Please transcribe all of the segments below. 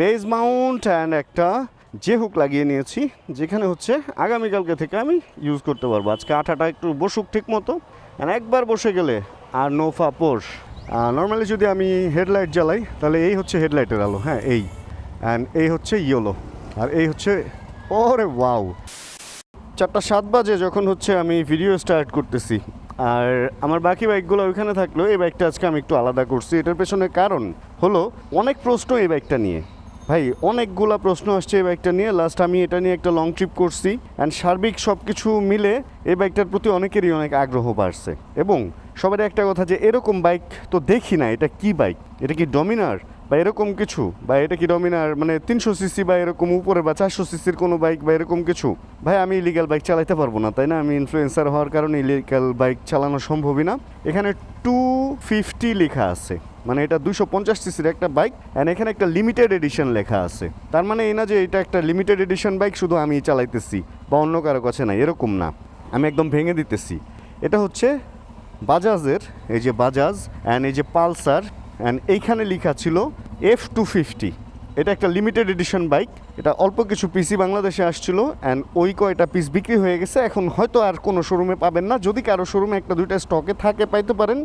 Base Mount and একটা যে hook লাগিয়ে নিয়েছি, যেখানে হচ্ছে আগামীকালকে থেকে আমি ইউজ করতে পারবো। আজকে আঠাটা একটু বসুক ঠিক মতো, একবার বসে গেলে আর নো ফাপোস। নর্মালি যদি আমি হেডলাইট জ্বালাই তাহলে এই হচ্ছে হেডলাইটের আলো, হ্যাঁ এই, অ্যান্ড এই হচ্ছে ইয়েলো, আর এই হচ্ছে, ওরে ওয়াও। 4:07 বাজে যখন হচ্ছে আমি ভিডিও স্টার্ট করতেছি, আর আমার বাকি বাইকগুলো ওইখানে থাকলেও এই বাইকটা আজকে আমি একটু আলাদা করছি। এটার পেছনে কারণ হলো অনেক প্রশ্ন এই বাইকটা নিয়ে, ভাই অনেকগুলা প্রশ্ন আসছে এই বাইকটা নিয়ে। লাস্ট আমি এটা নিয়ে একটা লং ট্রিপ করছি, অ্যান্ড সার্বিক সব কিছু মিলে এই বাইকটার প্রতি অনেকেরই অনেক আগ্রহ বাড়ছে। এবং সবারই একটা কথা যে এরকম বাইক তো দেখি না, এটা কি বাইক, এটা কি ডমিনার বা এরকম কিছু, বা এটা কি ডমিনার মানে 300 সিসি বা এরকম উপরে বা 400 সিসির কোনো বাইক বা এরকম কিছু। ভাই আমি ইলিগাল বাইক চালাতে পারবো না, তাই না? আমি ইনফ্লুয়েন্সার হওয়ার কারণে ইলিগাল বাইক চালানো সম্ভবই না। এখানে 250 লেখা আছে, মানে এটা 250 সিসির একটা বাইক, অ্যান্ড এখানে একটা লিমিটেড এডিশন লেখা আছে। তার মানে এই না যে এটা একটা লিমিটেড এডিশন বাইক শুধু আমি চালাইতেছি বা অন্য কারো কাছে না, এরকম না। আমি একদম ভেঙে দিতেছি। এটা হচ্ছে বাজাজের, এই যে বাজাজ অ্যান্ড এই যে পালসার, অ্যান্ড এইখানে লেখা ছিল F250। এটা একটা লিমিটেড এডিশন বাইক। এটা অল্প কিছু পিসি বাংলাদেশে আসছিল, অ্যান্ড ওই কয়টা পিস বিক্রি হয়ে গেছে। এখন হয়তো আর কোনো শোরুমে পাবেন না, যদি কারো শোরুমে একটা দুইটা স্টকে থাকে পাইতে পারেন,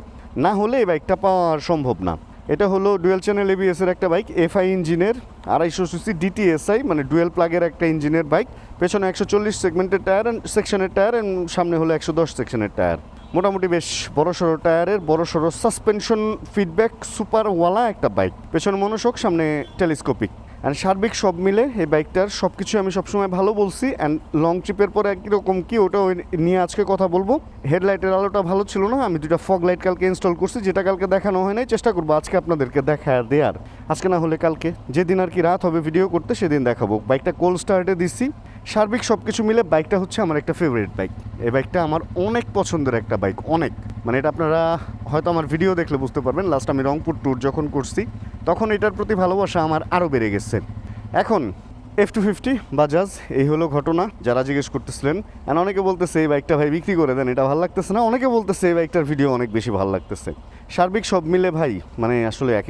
না হলে এই বাইকটা পাওয়া সম্ভব না। এটা হলো ডুয়েল চ্যানেল ABS এর একটা বাইক, FI ইঞ্জিনের, 250 সিসি DTSI, মানে ডুয়েল প্লাগের একটা ইঞ্জিনের বাইক। পেছনে 140 সেগমেন্টের টায়ার সেকশনের টায়ার, সামনে হলো 110 সেকশনের টায়ার। মোটামুটি বেশ বড়সড় টায়ারের, বড়সড় সাসপেনশন ফিডব্যাক সুপারওয়ালা একটা বাইক। পেছনে মনোশক, সামনে টেলিস্কোপিক, অ্যান্ড সার্বিক সব মিলে এই বাইকটার সব কিছু আমি সবসময় ভালো বলছি। অ্যান্ড লং ট্রিপের পরে একরকম কি ওটা নিয়ে আজকে কথা বলবো। হেডলাইটের আলোটা ভালো ছিল না, আমি দুটা ফগ লাইট কালকে ইনস্টল করছি, যেটা কালকে দেখানো হয় নাই। চেষ্টা করবো আজকে আপনাদেরকে দেখা দেওয়ার, আজকে না হলে কালকে, যেদিন আর কি রাত হবে ভিডিও করতে সেদিন দেখাবো। বাইকটা কোল্ড স্টার্টে দিচ্ছি। সার্বিক সব কিছু মিলে বাইকটা হচ্ছে আমার একটা ফেভারিট বাইক। এই বাইকটা আমার অনেক পছন্দের একটা বাইক, অনেক, মানে এটা আপনারা হয়তো আমার ভিডিও দেখলে বুঝতে পারবেন। লাস্ট আমি রংপুর ট্যুর যখন করছি তখন এটার প্রতি ভালোবাসা আমার আরও বেড়ে গেছে। এখন F250 বাজাজ, এই হলো ঘটনা। যারা জিজ্ঞেস করতেছিলেন, আর অনেকে বলতেছে এই বাইকটা ভাই বিক্রি করে দেন, এটা ভালো লাগতেছে না। অনেকে বলতেছে এই বাইকটার ভিডিও অনেক বেশি ভালো লাগতেছে। সার্বিক সব মিলে ভাই, মানে আসলে এক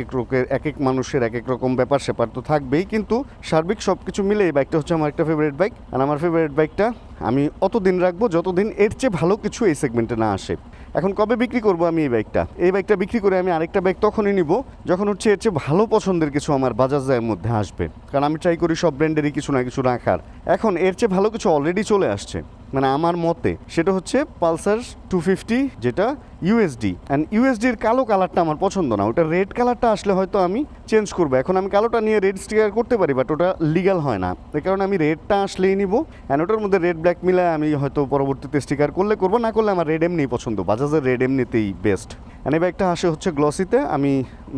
এক মানুষের এক এক রকম ব্যাপার স্যাপার তো থাকবেই, কিন্তু সার্বিক সব কিছু মিলে এই বাইকটা হচ্ছে আমার একটা ফেভারিট বাইক। আর আমার ফেভারিট বাইকটা আমি অতদিন রাখবো যতদিন এর চেয়ে ভালো কিছু এই সেগমেন্টে না আসে। এখন কবে বিক্রি করব আমি এই বাইকটা বিক্রি করে আমি আরেকটা বাইক তখনই নিব যখন হচ্ছে এর চেয়ে ভালো পছন্দের কিছু আমার বাজাজের মধ্যে আসবে। কারণ আমি ট্রাই করি সব ব্র্যান্ডেরই কিছু না কিছু রাখার। এখন এর চেয়ে ভালো কিছু অলরেডি চলে আসছে, মানে আমার মতে সেটা হচ্ছে পালসার 250, যেটা USD, অ্যান্ড USDর কালো কালারটা আমার পছন্দ না। ওটা রেড কালারটা আসলে হয়তো আমি চেঞ্জ করবো। এখন আমি কালোটা নিয়ে রেড স্টিকার করতে পারি, বাট ওটা লিগাল হয় না। এই কারণে আমি রেডটা আসলেই নিব, অ্যান্ড ওটার মধ্যে রেড ব্ল্যাক মিলে আমি হয়তো পরবর্তীতে স্টিকার করবো, না করলে আমার রেড এমনিই পছন্দ। বাজাজের রেড এমনিতেই বেস্ট। এই বাইকটা আসে হচ্ছে গ্লসিতে, আমি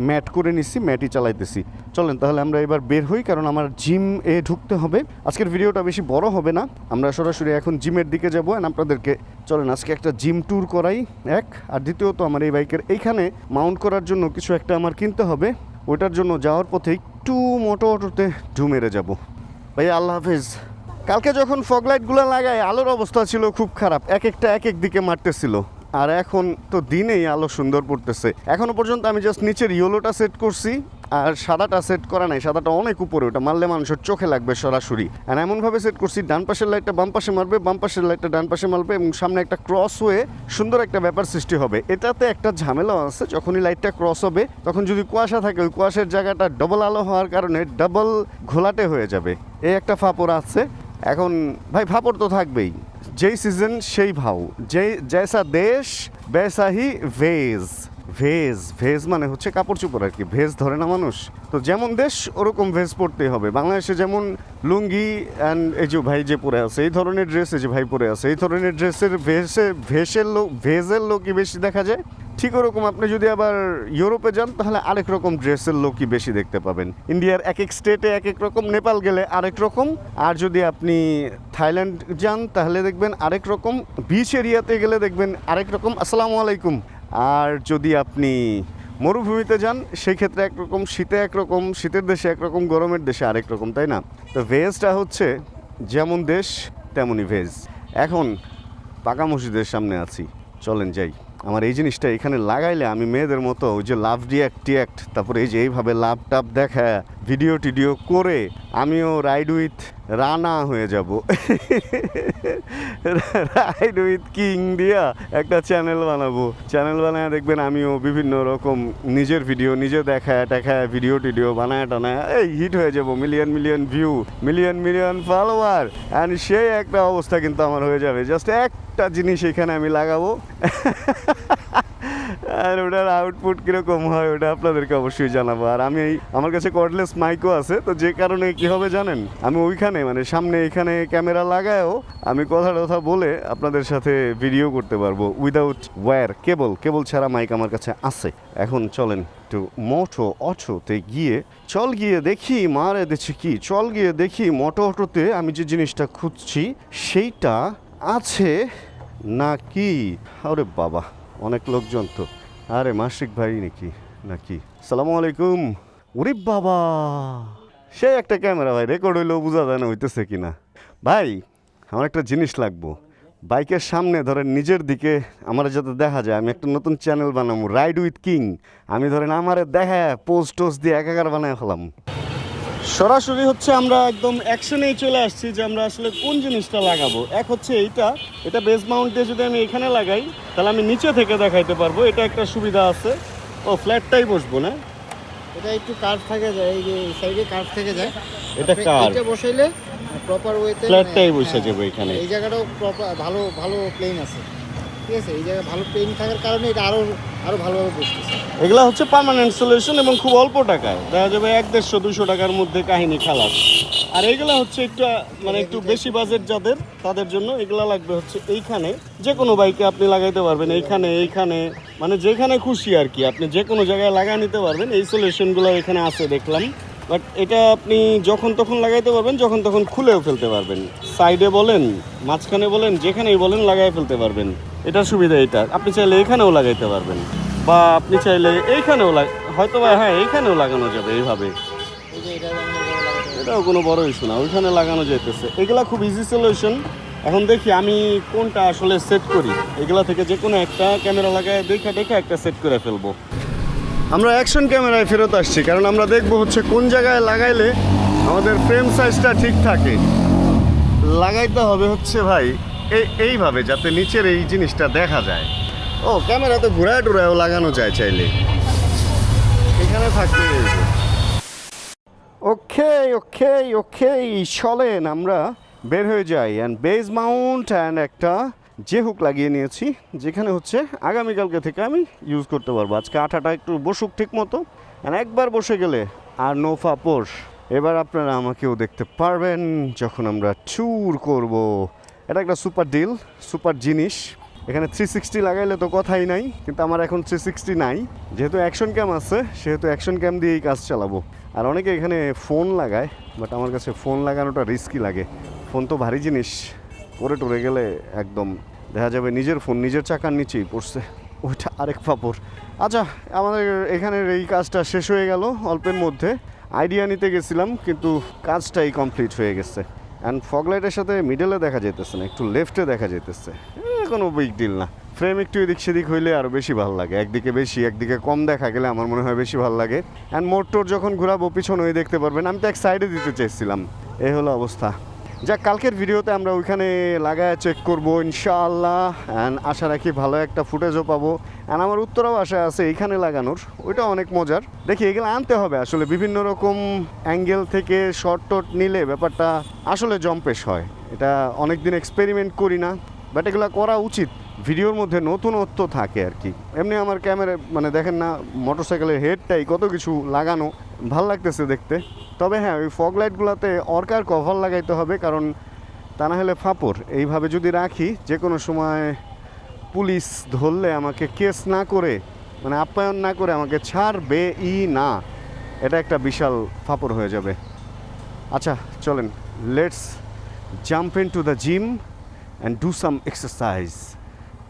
ম্যাট করে নিচ্ছি, ম্যাটই চালাইতেছি। চলেন তাহলে আমরা এবার বের হই, কারণ আমার জিম ঢুকতে হবে। আজকের ভিডিওটা বেশি বড় হবে না, আমরা সরাসরি এখন জিমের দিকে যাবো। অ্যান্ড আপনাদেরকে চলেন আজকে একটা জিম ট্যুর করাই, এক। আর দ্বিতীয়ত আমার এই বাইকের এইখানে মাউন্ট করার জন্য কিছু একটা আমার কিনতে হবে। ওইটার জন্য যাওয়ার পথে একটু অটোতে ঢু মেরে যাবো। ভাই আল্লাহ হাফেজ। কালকে যখন ফগ লাইটগুলো লাগায় আলোর অবস্থা ছিল খুব খারাপ, এক একটা এক এক দিকে মারতেছিল। আর এখন তো দিনেই আলো সুন্দর পড়তেছে। এখনও পর্যন্ত আমি জাস্ট নিচের ইয়েলোটা সেট করছি, আর সাদাটা সেট করা নাই। সাদাটা অনেক উপরে, ওটা মারলে মানুষের চোখে লাগবে সরাসরি। আর এমনভাবে সেট করছি ডান পাশের লাইটটা বাম পাশে মারবে, বাম পাশের লাইটটা ডান পাশে মারবে, এবং সামনে একটা ক্রস হয়ে সুন্দর একটা ব্যাপার সৃষ্টি হবে। এটাতে একটা ঝামেলাও আছে, যখনই লাইটটা ক্রস হবে তখন যদি কুয়াশা থাকে ওই কুয়াশার জায়গাটা ডবল আলো হওয়ার কারণে ডাবল ঘোলাটে হয়ে যাবে, এই একটা ফাপড় আছে। এখন ভাই ফাপড় তো থাকবেই, যেই সিজন সেই ভাও, জেসা দেশ বেসা হি ভেজ। ভেজ মানে হচ্ছে কাপড় চোপড় আর কি, ভেজ ধরে না মানুষ, তো যেমন দেশ ওরকম ভেজ পরতেই হবে। বাংলাদেশে যেমন লুঙ্গি অ্যান্ড এই যে ভাই যে পরে আছে এই ধরনের ড্রেস, এই যে ভাই পরে আছে এই ধরনের ড্রেসের ভেজের লোকই বেশি দেখা যায়। ঠিক ওরকম আপনি যদি আবার ইউরোপে যান তাহলে আরেক রকম ড্রেসের লোকই বেশি দেখতে পাবেন। ইন্ডিয়ার এক এক স্টেটে এক এক রকম, নেপাল গেলে আরেক রকম, আর যদি আপনি থাইল্যান্ড যান তাহলে দেখবেন আরেক রকম, বিচ এরিয়াতে গেলে দেখবেন আরেক রকম, আসসালামু আলাইকুম। আর যদি আপনি মরুভূমিতে যান সেই ক্ষেত্রে একরকম, শীতে একরকম, শীতের দেশে একরকম, গরমের দেশে আরেক রকম, তাই না? তো ভেজটা হচ্ছে যেমন দেশ তেমনই ভেজ। এখন পাকা মসজিদের সামনে আছি, চলেন যাই। আমার এই জিনিসটা এখানে লাগাইলে আমি মেয়েদের মতো ওই যে লাভ রিয়াক্ট তারপরে এই যে এইভাবে লাভ টাভ দেখা ভিডিও টিডিও করে আমিও রাইড উইথ রানা হয়ে যাব। রাইড উইথ কিং দিয়া একটা চ্যানেল বানাবো। চ্যানেল বানায় দেখবেন আমিও বিভিন্ন রকম নিজের ভিডিও নিজে দেখায় টেখায় ভিডিও টিডিও বানায় টানায় এই হিট হয়ে যাব। Million view, million follower, and সেই একটা অবস্থা কিন্তু আমার হয়ে যাবে। জাস্ট একটা জিনিস এখানে আমি লাগাবো আর ওটার আউটপুট কীরকম হয় ওটা আপনাদেরকে অবশ্যই জানাবো। আর আমি আমার কাছে কর্ডলেস মাইকও আছে, তো যে কারণে কি হবে জানেন, আমি ওইখানে মানে সামনে এখানে ক্যামেরা লাগায়ও আমি কথা বলে আপনাদের সাথে ভিডিও করতে পারবো উইদাউট ওয়্যার। কেবল ছাড়া মাইক আমার কাছে আছে। এখন চলেন একটু মোটো অটোতে গিয়ে দেখি মারে দিচ্ছে কি, গিয়ে দেখি মোটো অটোতে আমি যে জিনিসটা খুঁজছি সেইটা আছে নাকি। আরে বাবা, অনেক লোকজন তো। আরে মাসিক ভাই নাকি সালামু আলাইকুম। ওরে বাবা, সে একটা ক্যামেরা ভাই, রেকর্ড হইলেও বোঝা যায় না হইতেছে কিনা। ভাই আমার একটা জিনিস লাগবো, বাইকের সামনে ধরেন নিজের দিকে আমার যাতে দেখা যায়। আমি একটা নতুন চ্যানেল বানাবো, রাইড উইথ কিং। আমি ধরেন আমারে দেখা পোস্ট দিয়ে একাকার বানায় ফেলাম। সরাসরি হচ্ছে আমরা একদম অ্যাকশনেই চলে আসছি যে আমরা আসলে কোন জিনিসটা লাগাবো। এক হচ্ছে এটা বেস মাউন্ট দিয়ে যদি আমি এখানে লাগাই তাহলে আমি নিচে থেকে দেখাইতে পারবো, এটা একটা সুবিধা আছে। ও ফ্ল্যাটটাই বসবো না, এটা একটু কার্ভ থেকে যায়, এই যে সাইডে কার্ভ থেকে যায়, এটা কার্ভ। এটা বসাইলে প্রপার ওয়েতে ফ্ল্যাটটাই বসে যাবে এখানে। এই জায়গাটাও প্রপার ভালো প্লেন আছে, ঠিক আছে। এই জায়গায় ভালো প্লেন থাকার কারণে এটা আরো ভালোভাবে বসতেছে। এগুলা হচ্ছে পার্মানেন্ট সলিউশন এবং খুব অল্প টাকায় দেখা যাবে 100-150-200 টাকার মধ্যে কাহিনী খালাস। আর এগুলা হচ্ছে একটু বেশি বাজেট যাদের, তাদের জন্য এগুলা লাগবে হচ্ছে এইখানে। যে কোনো বাইকে আপনি লাগাইতে পারবেন, এইখানে মানে যেখানে খুশি আর কি, আপনি যে কোনো জায়গায় লাগাই নিতে পারবেন। এই সলিউশনগুলো এখানে আছে দেখলাম, বাট এটা আপনি যখন তখন লাগাইতে পারবেন, যখন তখন খুলেও ফেলতে পারবেন। সাইডে বলেন, মাঝখানে বলেন, যেখানেই বলেন লাগাই ফেলতে পারবেন। এটার সুবিধা এটা, আপনি চাইলে এখানেও লাগাইতে পারবেন, বা আপনি চাইলে এইখানেও হয়তো বা হ্যাঁ এইখানেও লাগানো যাবে এইভাবে। এটাও কোনো বড় ইস্যু না, ওইখানে লাগানো যেতেছে। এগুলা খুব ইজি সলিউশন। এখন দেখি আমি কোনটা আসলে সেট করি। এগুলা থেকে যে কোনো একটা ক্যামেরা লাগায় দেখে একটা সেট করে ফেলবো। আমরা অ্যাকশন ক্যামেরায় ফেরত আসছি, কারণ আমরা দেখবো হচ্ছে কোন জায়গায় লাগাইলে আমাদের ফ্রেম সাইজটা ঠিক থাকে। লাগাইতে হবে হচ্ছে ভাই এইভাবে, যাতে নিচের এই জিনিসটা দেখা যায়। ও ক্যামেরা তো ঘুরায় টুরায়ও লাগানো যায় চাইলে, এখানে থাকতে। ওকে চলেন আমরা বের হয়ে যাই। অ্যান্ড বেস মাউন্ট অ্যান্ড একটা যে হুক লাগিয়ে নিয়েছি, যেখানে হচ্ছে আগামীকালকে থেকে আমি ইউজ করতে পারবো। আজকে আঠাটা একটু বসুক ঠিক মতো, অ্যান্ড একবার বসে গেলে আর নোফা পোষ। এবার আপনারা আমাকেও দেখতে পারবেন যখন আমরা ট্যুর করব। এটা একটা সুপার জিনিস। এখানে 360 লাগাইলে তো কথাই নাই, কিন্তু আমার এখন 360 নাই। যেহেতু অ্যাকশন ক্যাম আছে সেহেতু অ্যাকশন ক্যাম দিয়েই কাজ চালাবো। আর অনেকে এখানে ফোন লাগায়, বাট আমার কাছে ফোন লাগানোটা রিস্কি লাগে। ফোন তো ভারী জিনিস, পরে টরে গেলে একদম দেখা যাবে নিজের ফোন নিজের চাকার নিচেই পড়ছে, ওইটা আরেক ফাপড়। আচ্ছা, আমাদের এখানের এই কাজটা শেষ হয়ে গেল অল্পের মধ্যে। আইডিয়া নিতে গেছিলাম কিন্তু কাজটাই কমপ্লিট হয়ে গেছে। অ্যান্ড ফগলাইটের সাথে মিডলে দেখা যেতেছে না, একটু লেফটে দেখা যেতেছে, কোনো বিগ ডিল না। ফ্রেম একটু এদিক সেদিক হইলে আরও বেশি ভালো লাগে, একদিকে বেশি একদিকে কম দেখা গেলে আমার মনে হয় বেশি ভালো লাগে। অ্যান্ড মোটর যখন ঘোরাবো পিছনে ওই দেখতে পারবেন, আমি তো এক সাইডে দিতে চাইছিলাম। এই হলো অবস্থা। যাক, কালকের ভিডিওতে আমরা ওইখানে লাগায় চেক করবো ইনশাআল্লাহ, অ্যান্ড আশা রাখি ভালো একটা ফুটেজও পাবো। অ্যান্ড আমার উত্তরাও আশা আছে এইখানে লাগানোর, ওইটা অনেক মজার। দেখি এগুলো আনতে হবে আসলে, বিভিন্ন রকম অ্যাঙ্গেল থেকে শর্ট নিলে ব্যাপারটা আসলে জম্পেশ হয়। এটা অনেক দিন এক্সপেরিমেন্ট করি না, বাট এগুলো করা উচিত, ভিডিওর মধ্যে নতুনত্ব থাকে আর কি। এমনি আমার ক্যামেরা মানে দেখেন না, মোটরসাইকেলের হেডটাই কত কিছু লাগানো, ভাল লাগতেছে দেখতে। তবে হ্যাঁ, ওই ফগ লাইটগুলোতে অর্কার কভার লাগাইতে হবে, কারণ তা না হলে ফাপড়। এইভাবে যদি রাখি যে কোনো সময় পুলিশ ধরলে আমাকে কেস না করে, মানে আপ্যায়ন না করে আমাকে ছাড়বে না, এটা একটা বিশাল ফাপড় হয়ে যাবে। আচ্ছা চলেন, let's jump in to the gym and do some exercise.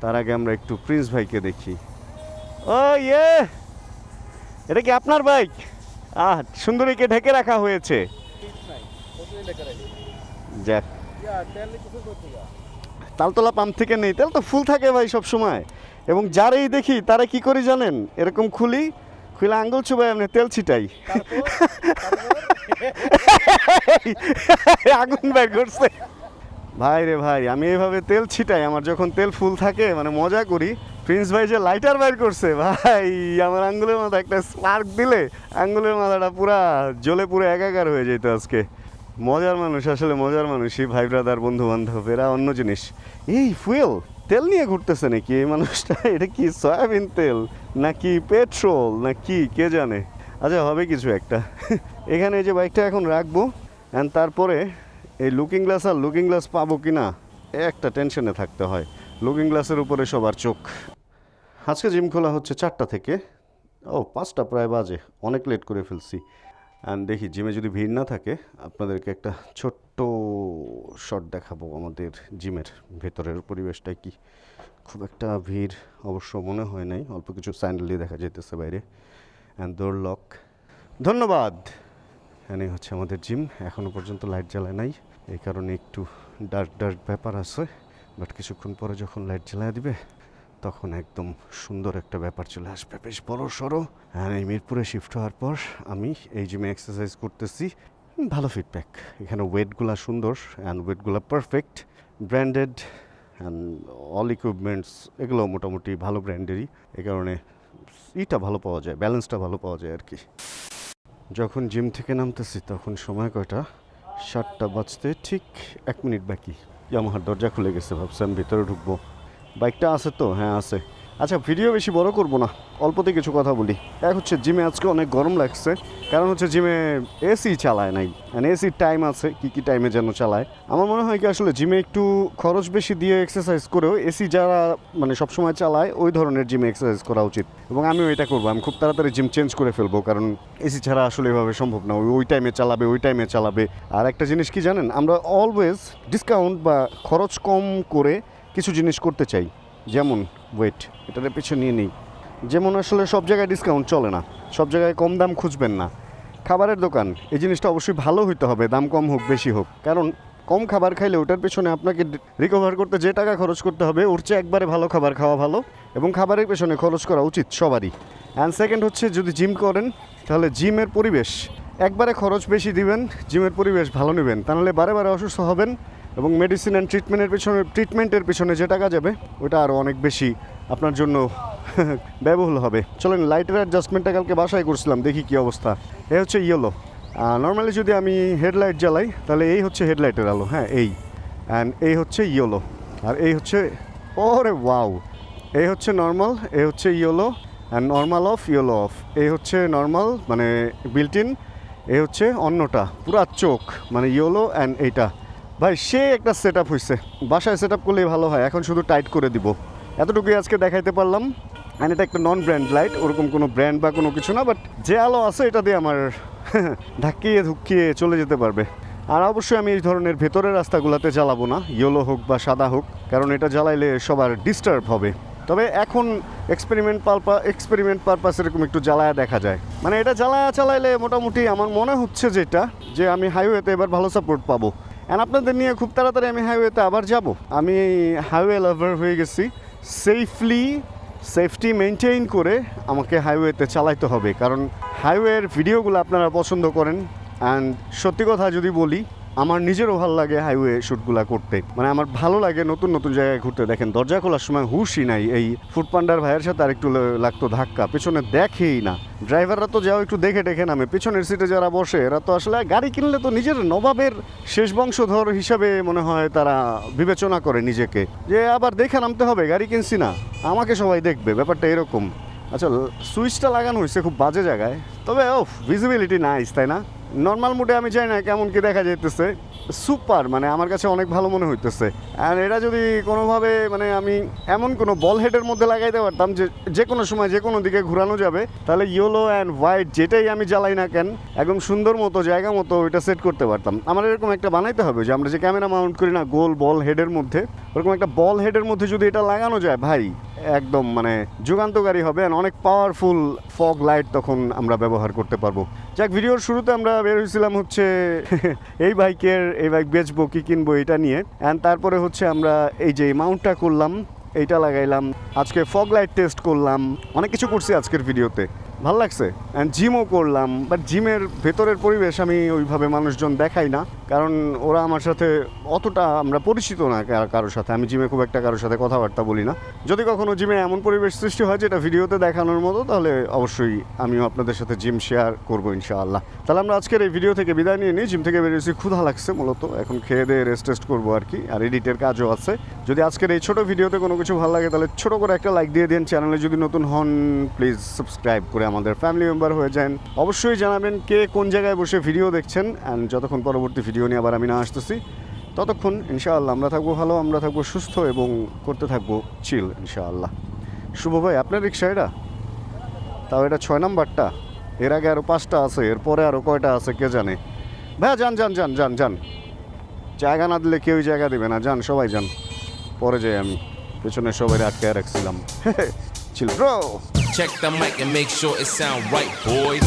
তার আগে আমরা একটু প্রিন্স ভাইকে দেখি। ও এটা কি আপনার বাইক? সুন্দরীকে ঢেকে রাখা হয়েছে। যাক, তালতলা পাম্প থেকে নেই, তেল তো ফুল থাকে ভাই সব সময়। এবং যারাই দেখি তারা কি করি জানেন, এরকম খুলে আঙ্গুল চুবাই এমনি তেল ছিটাই, আগুন বের করছে। ভাই রে ভাই, আমি এইভাবে তেল ছিটাই আমার যখন তেল ফুল থাকে, মানে মজা করি। প্রিন্স ভাই যে লাইটার বাইর করছে ভাই, আমার আঙ্গুলের মাথা একটা স্পার্ক দিলে আঙ্গুলের মাথাটা পুরা জ্বলে পুরো একাকার হয়ে যেত আজকে। মজার মানুষ, আসলে মজার মানুষই ভাই ব্রাদার বন্ধু বান্ধব, এরা অন্য জিনিস। এই ফুয়েল তেল নিয়ে ঘুরতেছে নাকি এই মানুষটা? এটা কি সয়াবিন তেল নাকি পেট্রোল নাকি কে জানে। আচ্ছা, হবে কিছু একটা। এখানে এই যে বাইকটা এখন রাখবো, অ্যান্ড তারপরে এই লুকিং গ্লাস পাবো কি না একটা টেনশনে থাকতে হয়। লুকিং গ্লাসের উপরে সবার চোখ। আজকে জিম খোলা হচ্ছে 4টা থেকে, 5টা প্রায় বাজে, অনেক লেট করে ফেলছি। অ্যান্ড দেখি জিমে যদি ভিড় না থাকে আপনাদেরকে একটা ছোট্ট শট দেখাবো আমাদের জিমের ভেতরের পরিবেশটা কি। খুব একটা ভিড় অবশ্য মনে হয় নাই, অল্প কিছু স্যান্ডেলই দেখা যেতেছে বাইরে। And door lock. ধন্যবাদ। এখানে হচ্ছে আমাদের জিম, এখনও পর্যন্ত লাইট জ্বালায় নাই, এই কারণে একটু ডার্ক ব্যাপার আছে। বাট কিছুক্ষণ পরে যখন লাইট জ্বালায় দিবে তখন একদম সুন্দর একটা ব্যাপার চলে আসবে, বেশ বড় সড়ো। হ্যাঁ, এই মিরপুরে শিফট হওয়ার পর আমি এই জিমে এক্সারসাইজ করতেছি, ভালো ফিডব্যাক। এখানে ওয়েটগুলো সুন্দর অ্যান্ড ওয়েটগুলো perfect, branded and all equipments এগুলো মোটামুটি ভালো ব্র্যান্ডেরই, এই কারণে ভালো পাওয়া যায়, ব্যালেন্সটা ভালো পাওয়া যায় আর কি। যখন জিম থেকে নামতেছি তখন সময় কয়টা, 7টা বাজতে ঠিক 1 মিনিট বাকি। ইয়ামাহার দরজা খুলে গেছে, ভাবছিলাম ভিতরে ঢুকবো। বাইকটা আছে তো? হ্যাঁ আছে। আচ্ছা, ভিডিও বেশি বড় করব না, অল্পতে কিছু কথা বলি। এক হচ্ছে জিমে আজকে অনেক গরম লাগছে, কারণ হচ্ছে জিমে এসি চালায় নাই, মানে এসির টাইম আছে, কি টাইমে যেন চালায়। আমার মনে হয় কি আসলে জিমে একটু খরচ বেশি দিয়ে এক্সারসাইজ করেও এসি যারা মানে সবসময় চালায় ওই ধরনের জিমে এক্সারসাইজ করা উচিত, এবং আমিও এটা করবো। আমি খুব তাড়াতাড়ি জিম চেঞ্জ করে ফেলবো, কারণ এসি ছাড়া আসলে এভাবে সম্ভব না। ওই টাইমে চালাবে। আর একটা জিনিস কি জানেন, আমরা অলওয়েজ ডিসকাউন্ট বা খরচ কম করে কিছু জিনিস করতে চাই, যেমন ওয়েট, এটার পিছনে নিয়ে নিই। যেমন আসলে সব জায়গায় ডিসকাউন্ট চলে না, সব জায়গায় কম দাম খুঁজবেন না। খাবারের দোকান, এই জিনিসটা অবশ্যই ভালো হইতে হবে, দাম কম হোক বেশি হোক, কারণ কম খাবার খাইলে ওটার পেছনে আপনাকে রিকভার করতে যে টাকা খরচ করতে হবে ওর চেয়ে একবারে ভালো খাবার খাওয়া ভালো, এবং খাবারের পেছনে খরচ করা উচিত সবারই। অ্যান্ড সেকেন্ড হচ্ছে, যদি জিম করেন তাহলে জিমের পরিবেশ, একবারে খরচ বেশি দিবেন, জিমের পরিবেশ ভালো নেবেন, তাহলে বারে অসুস্থ হবেন, এবং মেডিসিন অ্যান্ড ট্রিটমেন্টের পিছনে যে টাকা যাবে ওটা আরও অনেক বেশি আপনার জন্য ব্যয়বহুল হবে। চলেন, লাইটের অ্যাডজাস্টমেন্টটা কালকে বাসায় করছিলাম, দেখি কি অবস্থা। এ হচ্ছে ইয়েলো। নর্মালি যদি আমি হেডলাইট জ্বালাই তাহলে এই হচ্ছে হেডলাইটের আলো, হ্যাঁ এই, অ্যান্ড এই হচ্ছে ইয়েলো, আর এই হচ্ছে, ওরে ওয়াও, এই হচ্ছে নর্মাল, এই হচ্ছে yellow and normal of, yellow of. এই হচ্ছে নর্মাল মানে বিল্ট ইন, এই হচ্ছে অন্যটা পুরা চোখ মানে ইয়েলো অ্যান্ড এইটা। ভাই সে একটা সেট আপ হয়েছে, বাসায় সেট আপ করলেই ভালো হয়, এখন শুধু টাইট করে দিব। এতটুকুই আজকে দেখাইতে পারলাম। অ্যান্ড এটা একটা নন ব্র্যান্ড লাইট, ওরকম কোনো ব্র্যান্ড বা কোনো কিছু না, বাট যে আলো আছে এটা দিয়ে আমার ধুকিয়ে চলে যেতে পারবে। আর অবশ্যই আমি এই ধরনের ভেতরের রাস্তাগুলোতে জ্বালাবো না, ইয়েলো হোক বা সাদা হোক, কারণ এটা জ্বালাইলে সবার ডিস্টার্ব হবে। তবে এখন এক্সপেরিমেন্ট পারপাস এরকম একটু জ্বালায়া দেখা যায়, মানে এটা জ্বালায়া চালাইলে মোটামুটি আমার মনে হচ্ছে যে আমি হাইওয়েতে এবার ভালো সাপোর্ট পাবো। অ্যান্ড আপনাদের নিয়ে খুব তাড়াতাড়ি আমি হাইওয়েতে আবার যাব। আমি হাইওয়ে লাভার হয়ে গেছি, সেফটি মেনটেইন করে আমাকে হাইওয়েতে চালাইতে হবে, কারণ হাইওয়ের ভিডিওগুলো আপনারা পছন্দ করেন। অ্যান্ড সত্যি কথা যদি বলি, আমার নিজেরও ভালো লাগে হাইওয়ে শ্যুটগুলো করতে, মানে আমার ভালো লাগে নতুন জায়গায় ঘুরতে। দেখেন, দরজা খোলার সময় হুশই নাই, এই ফুডপান্ডার ভাইয়ের সাথে আর একটু লাগতো ধাক্কা, পেছনে দেখেই না। ড্রাইভাররা তো যাও একটু দেখে নামে, পেছনের সিটে যারা বসে এরা তো আসলে গাড়ি কিনলে তো নিজের নবাবের শেষ বংশধর হিসাবে মনে হয় তারা বিবেচনা করে নিজেকে, যে আবার দেখে নামতে হবে, গাড়ি কিনছি না, আমাকে সবাই দেখবে, ব্যাপারটা এরকম। আচ্ছা, সুইচটা লাগানো হয়েছে খুব বাজে জায়গায়, তবে ভিজিবিলিটি নাইস, তাই না? নর্মাল মোডে আমি জানি না কেমন কি দেখা যাইতেছে, সুপার, মানে আমার কাছে অনেক ভালো মনে হইতেছে। আর এটা যদি কোনোভাবে মানে আমি এমন কোনো বল হেডের মধ্যে লাগাইতে পারতাম যে কোনো সময় যে কোনো দিকে ঘোরানো যাবে, তাহলে ইয়েলো অ্যান্ড হোয়াইট যেটাই আমি জ্বালাই না কেন একদম সুন্দর মতো জায়গা মতো ওইটা সেট করতে পারতাম। আমার এরকম একটা বানাইতে হবে, যে আমরা যে ক্যামেরা মাউন্ট করি না গোল বল হেডের মধ্যে, ওরকম একটা বল হেডের মধ্যে যদি এটা লাগানো যায় ভাই, একদম মানে যুগান্তকারী হবে। অনেক পাওয়ারফুল ফগ লাইট তখন আমরা ব্যবহার করতে পারবো। যাক, ভিডিওর শুরুতে আমরা বের হয়েছিলাম হচ্ছে এই বাইক বেচবো কি কিনবো এটা নিয়ে, অ্যান্ড তারপরে হচ্ছে আমরা এই যে মাউন্টটা করলাম এইটা লাগাইলাম, আজকে ফগ লাইট টেস্ট করলাম, অনেক কিছু করছি আজকের ভিডিওতে, ভাল লাগছে। অ্যান্ড জিমও করলাম, বাট জিমের ভেতরের পরিবেশ আমি ওইভাবে মানুষজন দেখাই না, কারণ ওরা আমার সাথে অতটা আমরা পরিচিত না কারোর সাথে। আমি জিমে খুব একটা কারোর সাথে কথাবার্তা বলি না। যদি কখনো জিমে এমন পরিবেশ সৃষ্টি হয় যেটা ভিডিওতে দেখানোর মতো, তাহলে অবশ্যই আমিও আপনাদের সাথে জিম শেয়ার করবো ইনশাআল্লাহ। তাহলে আমরা আজকের এই ভিডিও থেকে বিদায় নিয়ে নিই। জিম থেকে বেরিয়েছি, ক্ষুধা লাগছে মূলত, এখন খেয়ে দিয়ে রেস্ট টেস্ট করবো আর কি, আর এডিটের কাজও আছে। যদি আজকের এই ছোট ভিডিওতে কোনো কিছু ভালো লাগে তাহলে ছোট করে একটা লাইক দিয়ে দিন। চ্যানেলে যদি নতুন হন প্লিজ সাবস্ক্রাইব করে আমাদের ফ্যামিলি মেম্বার হয়ে যান। অবশ্যই জানাবেন কে কোন জায়গায় বসে ভিডিও দেখছেন, অ্যান্ড যতক্ষণ পরবর্তী ভিডিও নিয়ে আবার আমি না আসতেছি ততক্ষণ ইনশাআল্লাহ আমরা থাকবো ভালো, আমরা থাকবো সুস্থ এবং করতে থাকবো চিল ইনশাআল্লাহ। শুভ ভাই, আপনার রিক্সা এটা? তাও এটা 6 নাম্বারটা, এর আগে আরও 5টা আছে, এরপরে আরও কয়টা আছে কে জানে। ভাইয়া যান যান যান যান যান, জায়গা না দিলে কেউই জায়গা দেবে না, যান সবাই যান। পরে যাই আমি, পেছনে সবাই আটকায় রাখছিলাম। Chill bro. Check the mic and make sure it sound right, boys.